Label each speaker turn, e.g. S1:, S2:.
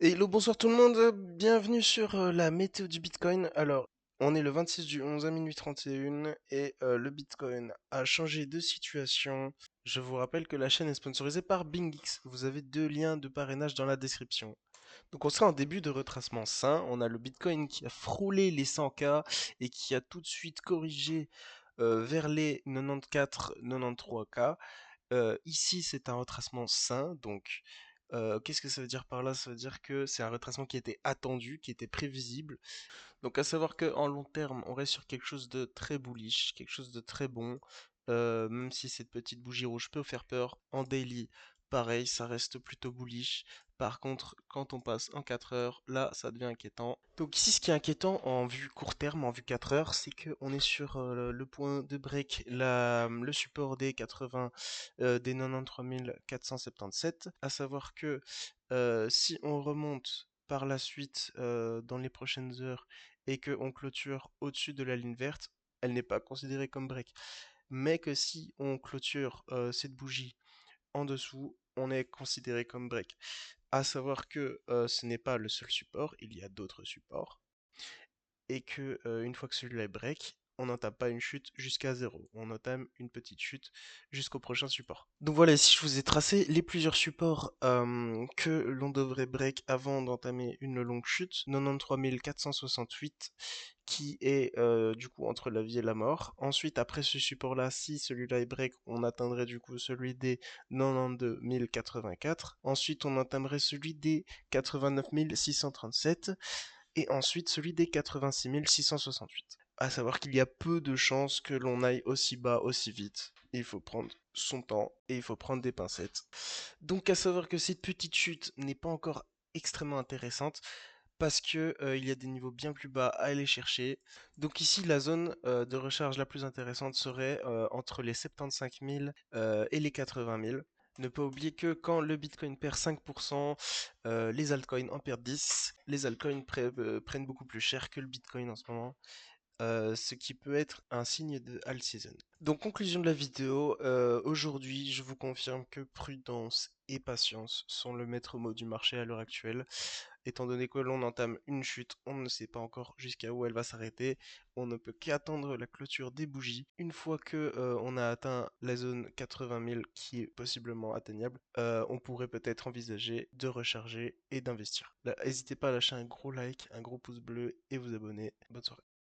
S1: Hello, bonsoir tout le monde, bienvenue sur la météo du Bitcoin. Alors, on est le 26 du 11 à minuit 31 et le Bitcoin a changé de situation. Je vous rappelle que la chaîne est sponsorisée par BingX. Vous avez deux liens de parrainage dans la description. Donc on sera en début de retracement sain. On a le Bitcoin qui a frôlé les 100K et qui a tout de suite corrigé vers les 94-93K. Ici, c'est un retracement sain, donc qu'est-ce que ça veut dire par là? Ça veut dire que c'est un retracement qui était attendu, qui était prévisible. Donc à savoir qu'en long terme, on reste sur quelque chose de très bullish, quelque chose de très bon. Même si cette petite bougie rouge peut faire peur, en daily, pareil, ça reste plutôt bullish. Par contre, quand on passe en 4 heures, là, ça devient inquiétant. Donc ici, ce qui est inquiétant en vue court terme, en vue 4 heures, c'est qu'on est sur le point de break, le support des 80, des 93 477. À savoir que si on remonte par la suite dans les prochaines heures et qu'on clôture au-dessus de la ligne verte, elle n'est pas considérée comme break. Mais que si on clôture cette bougie en dessous, on est considéré comme break. À savoir que ce n'est pas le seul support, il y a d'autres supports, et que une fois que celui-là est break, on n'entame pas une chute jusqu'à zéro, on entame une petite chute jusqu'au prochain support. Donc voilà, ici je vous ai tracé les plusieurs supports que l'on devrait break avant d'entamer une longue chute. 93 468 qui est du coup entre la vie et la mort. Ensuite, après ce support-là, si celui-là est break, on atteindrait du coup celui des 92 084. Ensuite, on entamerait celui des 89 637 et ensuite celui des 86 668. À savoir qu'il y a peu de chances que l'on aille aussi bas aussi vite. Il faut prendre son temps et il faut prendre des pincettes. Donc à savoir que cette petite chute n'est pas encore extrêmement intéressante parce que il y a des niveaux bien plus bas à aller chercher. Donc ici la zone de recharge la plus intéressante serait entre les 75 000 et les 80 000. Ne pas oublier que quand le Bitcoin perd 5%, les altcoins en perdent 10. Les altcoins prennent beaucoup plus cher que le Bitcoin en ce moment. Ce qui peut être un signe de alt season. Donc conclusion de la vidéo, aujourd'hui je vous confirme que prudence et patience sont le maître mot du marché à l'heure actuelle. Étant donné que l'on entame une chute, on ne sait pas encore jusqu'à où elle va s'arrêter. On ne peut qu'attendre la clôture des bougies. Une fois que on a atteint la zone 80 000 qui est possiblement atteignable, on pourrait peut-être envisager de recharger et d'investir. N'hésitez pas à lâcher un gros like, un gros pouce bleu et vous abonner. Bonne soirée.